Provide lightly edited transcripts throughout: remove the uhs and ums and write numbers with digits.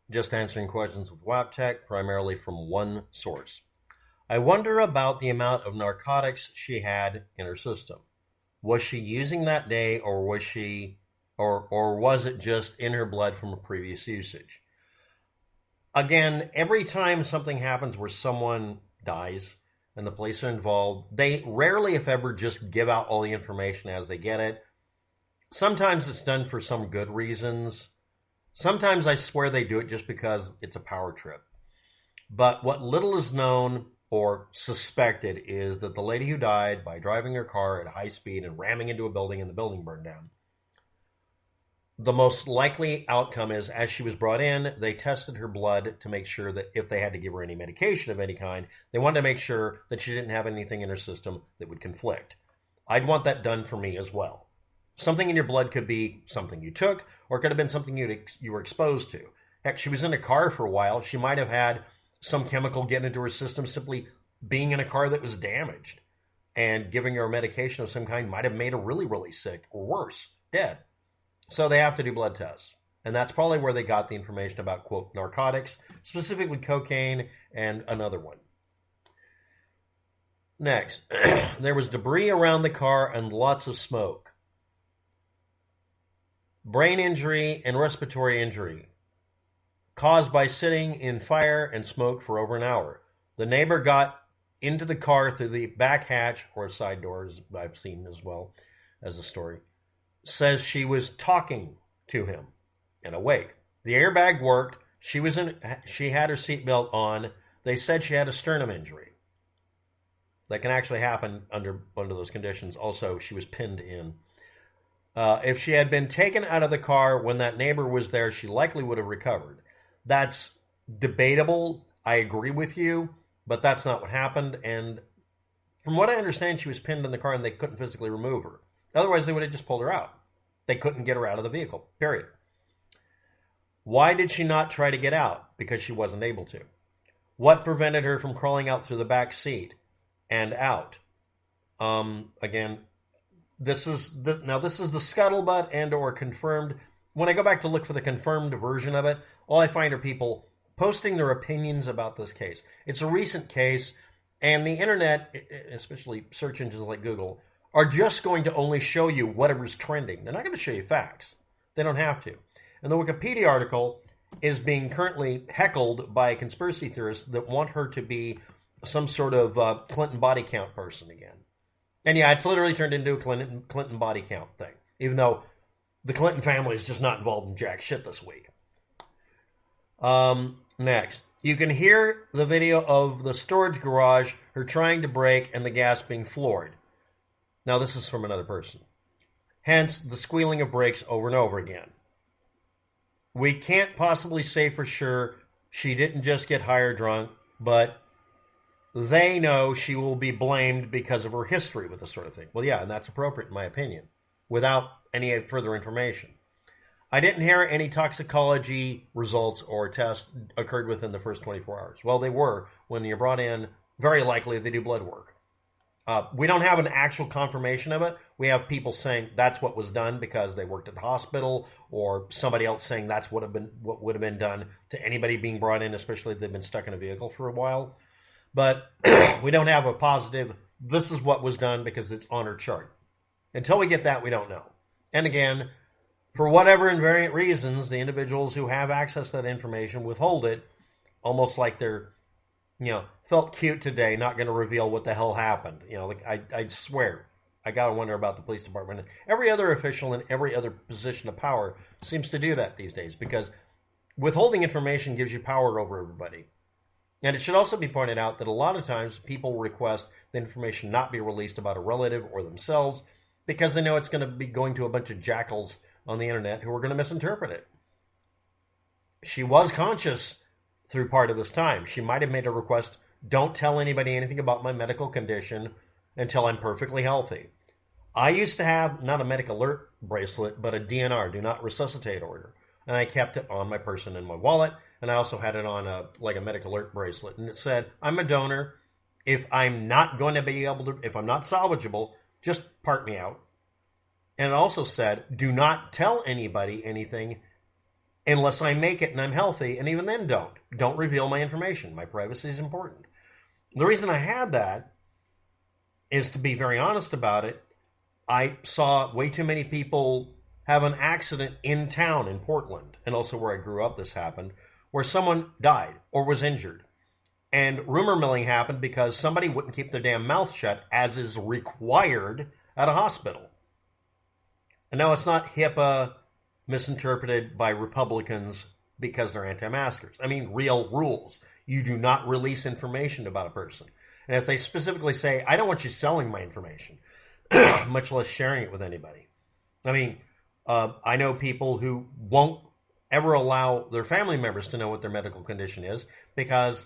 Just answering questions with WAPTech, primarily from one source. I wonder about the amount of narcotics she had in her system. Was she using that day, or was it just in her blood from a previous usage? Again, every time something happens where someone dies and the police are involved, they rarely, if ever, just give out all the information as they get it. Sometimes it's done for some good reasons. Sometimes I swear they do it just because it's a power trip. But what little is known or suspected is that the lady who died by driving her car at high speed and ramming into a building and the building burned down, the most likely outcome is, as she was brought in, they tested her blood to make sure that if they had to give her any medication of any kind, they wanted to make sure that she didn't have anything in her system that would conflict. I'd want that done for me as well. Something in your blood could be something you took, or it could have been something you were exposed to. Heck, she was in a car for a while. She might have had some chemical get into her system simply being in a car that was damaged. And giving her a medication of some kind might have made her really, really sick, or worse, dead. So they have to do blood tests. And that's probably where they got the information about, quote, narcotics, specifically cocaine and another one. Next, there was debris around the car and lots of smoke. Brain injury and respiratory injury caused by sitting in fire and smoke for over an hour. The neighbor got into the car through the back hatch, or side doors, I've seen as well as a story. Says she was talking to him and awake. The airbag worked. She had her seatbelt on. They said she had a sternum injury. That can actually happen under those conditions. Also, she was pinned in. If she had been taken out of the car when that neighbor was there, she likely would have recovered. That's debatable. I agree with you, but that's not what happened. And from what I understand, she was pinned in the car and they couldn't physically remove her. Otherwise, they would have just pulled her out. They couldn't get her out of the vehicle, period. Why did she not try to get out? Because she wasn't able to. What prevented her from crawling out through the back seat and out? Again, this is the scuttlebutt and or confirmed. When I go back to look for the confirmed version of it, all I find are people posting their opinions about this case. It's a recent case, and the internet, especially search engines like Google, are just going to only show you whatever's trending. They're not going to show you facts. They don't have to. And the Wikipedia article is being currently heckled by conspiracy theorists that want her to be some sort of Clinton body count person again. And yeah, it's literally turned into a Clinton body count thing, even though the Clinton family is just not involved in jack shit this week. Next, you can hear the video of the storage garage, her trying to break, and the gas being floored. Now, this is from another person. Hence, the squealing of brakes over and over again. We can't possibly say for sure she didn't just get high or drunk, but they know she will be blamed because of her history with this sort of thing. Well, yeah, and that's appropriate in my opinion, without any further information. I didn't hear any toxicology results or tests occurred within the first 24 hours. Well, they were. When you're brought in, very likely they do blood work. We don't have an actual confirmation of it. We have people saying that's what was done because they worked at the hospital, or somebody else saying that's what would have been done to anybody being brought in, especially if they've been stuck in a vehicle for a while. But we don't have a positive, this is what was done because it's on her chart. Until we get that, we don't know. And again, for whatever invariant reasons, the individuals who have access to that information withhold it, almost like they're, felt cute today, not going to reveal what the hell happened. Like I swear, I got to wonder about the police department. Every other official in every other position of power seems to do that these days, because withholding information gives you power over everybody. And it should also be pointed out that a lot of times people request the information not be released about a relative or themselves because they know it's going to be going to a bunch of jackals on the internet who are going to misinterpret it. She was conscious through part of this time. She might have made a request, don't tell anybody anything about my medical condition until I'm perfectly healthy. I used to have not a medic alert bracelet, but a DNR, do not resuscitate order. And I kept it on my person in my wallet. And I also had it on a medic alert bracelet. And it said, I'm a donor. If I'm not going to be able to, if I'm not salvageable, just park me out. And it also said, do not tell anybody anything unless I make it and I'm healthy, and even then don't reveal my information. My privacy is important. The reason I had that is, to be very honest about it, I saw way too many people have an accident in town in Portland, and also where I grew up this happened, where someone died or was injured. And rumor milling happened because somebody wouldn't keep their damn mouth shut, as is required at a hospital. And now it's not HIPAA misinterpreted by Republicans because they're anti-maskers. I mean, real rules. You do not release information about a person. And if they specifically say, I don't want you selling my information, much less sharing it with anybody. I mean, I know people who won't ever allow their family members to know what their medical condition is because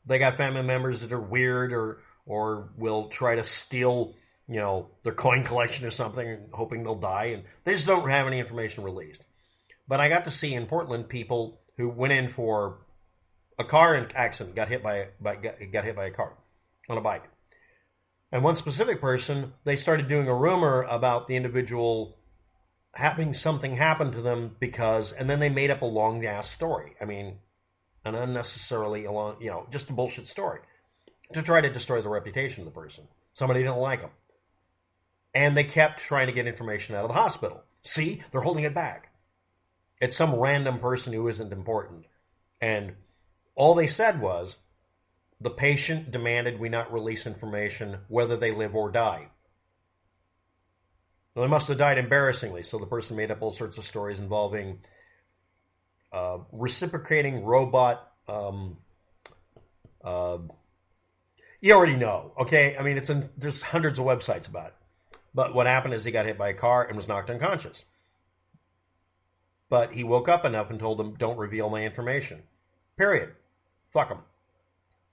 they got family members that are weird or will try to steal, their coin collection or something, hoping they'll die, and they just don't have any information released. But I got to see in Portland people who went in for a car accident, got hit by a car on a bike. And one specific person, they started doing a rumor about the individual having something happen to them and then they made up a long ass story. I mean, an unnecessarily long, just a bullshit story to try to destroy the reputation of the person. Somebody didn't like them. And they kept trying to get information out of the hospital. See, they're holding it back. It's some random person who isn't important. And all they said was, the patient demanded we not release information whether they live or die. Well, they must have died embarrassingly, so the person made up all sorts of stories involving reciprocating robot. You already know, okay? I mean, there's hundreds of websites about it. But what happened is he got hit by a car and was knocked unconscious. But he woke up enough and told them, don't reveal my information. Period. Fuck him.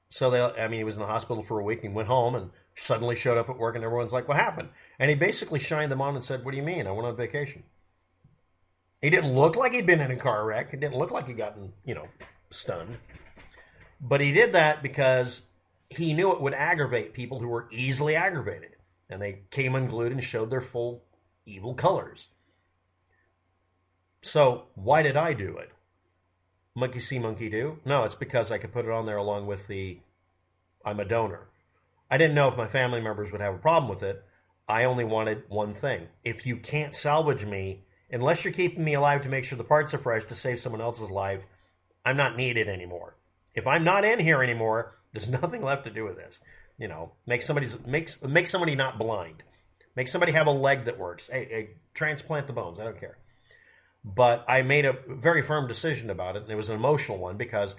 So he was in the hospital for a week and went home and suddenly showed up at work and everyone's like, what happened? And he basically shined them on and said, what do you mean? I went on vacation. He didn't look like he'd been in a car wreck. It didn't look like he'd gotten, stunned. But he did that because he knew it would aggravate people who were easily aggravated. And they came unglued and showed their full evil colors. So why did I do it? Monkey see, monkey do? No, it's because I could put it on there along with I'm a donor. I didn't know if my family members would have a problem with it. I only wanted one thing. If you can't salvage me, unless you're keeping me alive to make sure the parts are fresh to save someone else's life, I'm not needed anymore. If I'm not in here anymore, there's nothing left to do with this. Make somebody not blind. Make somebody have a leg that works. Hey, transplant the bones. I don't care. But I made a very firm decision about it, and it was an emotional one because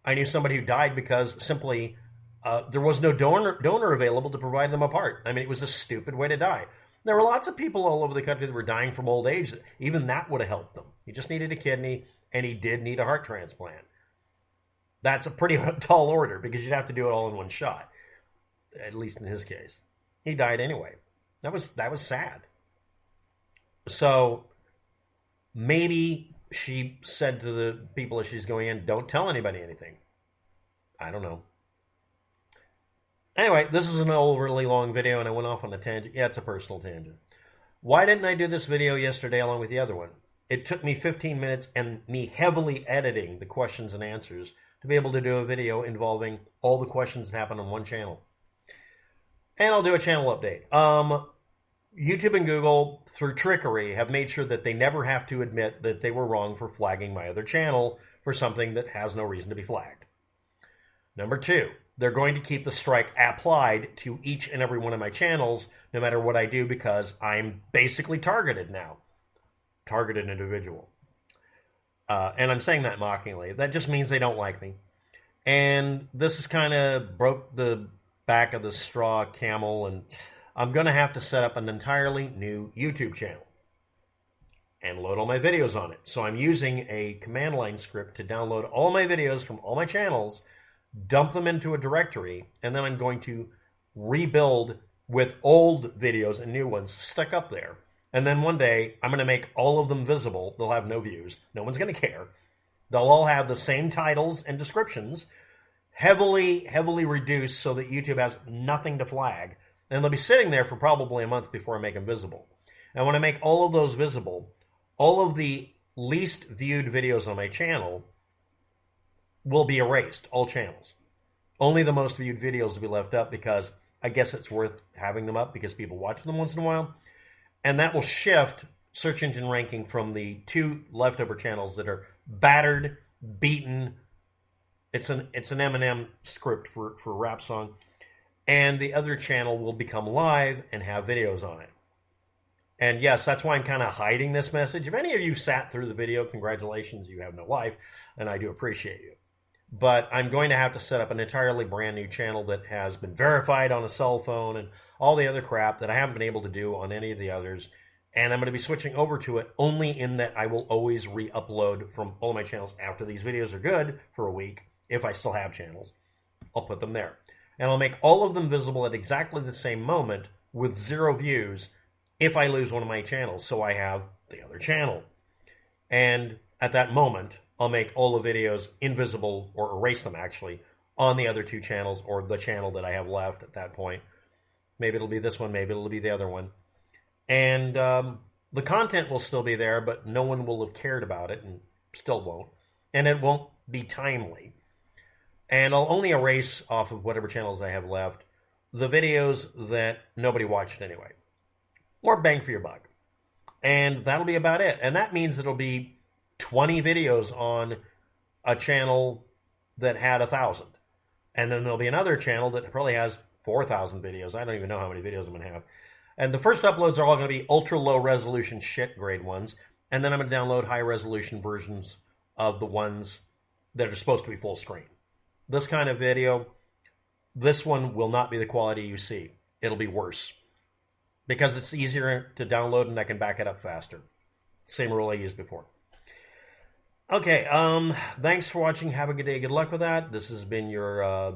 I knew somebody who died because simply there was no donor available to provide them a part. I mean, it was a stupid way to die. There were lots of people all over the country that were dying from old age. Even that would have helped them. He just needed a kidney, and he did need a heart transplant. That's a pretty tall order because you'd have to do it all in one shot, at least in his case. He died anyway. That was sad. So maybe she said to the people as she's going in, don't tell anybody anything. I don't know. Anyway, this is an overly long video and I went off on a tangent. Yeah, it's a personal tangent. Why didn't I do this video yesterday along with the other one? It took me 15 minutes and me heavily editing the questions and answers to be able to do a video involving all the questions that happen on one channel. And I'll do a channel update. YouTube and Google, through trickery, have made sure that they never have to admit that they were wrong for flagging my other channel for something that has no reason to be flagged. Number two, they're going to keep the strike applied to each and every one of my channels, no matter what I do, because I'm basically targeted now. Targeted individual. And I'm saying that mockingly. That just means they don't like me. And this is kind of broke the back of the straw camel, and I'm going to have to set up an entirely new YouTube channel and load all my videos on it. So I'm using a command line script to download all my videos from all my channels, dump them into a directory, and then I'm going to rebuild with old videos and new ones stuck up there. And then one day, I'm going to make all of them visible. They'll have no views. No one's going to care. They'll all have the same titles and descriptions, heavily reduced so that YouTube has nothing to flag. And they'll be sitting there for probably a month before I make them visible. And when I make all of those visible, all of the least viewed videos on my channel will be erased, all channels. Only the most viewed videos will be left up because I guess it's worth having them up because people watch them once in a while. And that will shift search engine ranking from the 2 leftover channels that are battered, beaten. It's an Eminem script for a rap song. And the other channel will become live and have videos on it. And yes, that's why I'm kind of hiding this message. If any of you sat through the video, congratulations, you have no life, and I do appreciate you. But I'm going to have to set up an entirely brand new channel that has been verified on a cell phone and all the other crap that I haven't been able to do on any of the others. And I'm going to be switching over to it only in that I will always re-upload from all of my channels after these videos are good for a week. If I still have channels, I'll put them there. And I'll make all of them visible at exactly the same moment with 0 views if I lose one of my channels. So I have the other channel. And at that moment, I'll make all the videos invisible, or erase them actually, on the other 2 channels, or the channel that I have left at that point. Maybe it'll be this one, maybe it'll be the other one. And the content will still be there, but no one will have cared about it, and still won't. And it won't be timely. And I'll only erase off of whatever channels I have left the videos that nobody watched anyway. More bang for your buck. And that'll be about it. And that means it'll be 20 videos on a channel that had 1,000. And then there'll be another channel that probably has 4,000 videos. I don't even know how many videos I'm going to have. And the first uploads are all going to be ultra low resolution shit grade ones. And then I'm going to download high resolution versions of the ones that are supposed to be full screen. This kind of video, this one will not be the quality you see. It'll be worse. Because it's easier to download and I can back it up faster. Same rule I used before. Okay, thanks for watching. Have a good day. Good luck with that. This has been your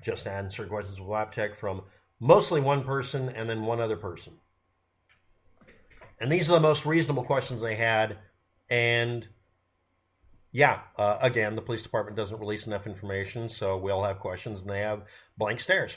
Just Answer Questions with WapTech from mostly one person and then one other person. And these are the most reasonable questions they had. And yeah, again, the police department doesn't release enough information, so we all have questions and they have blank stares.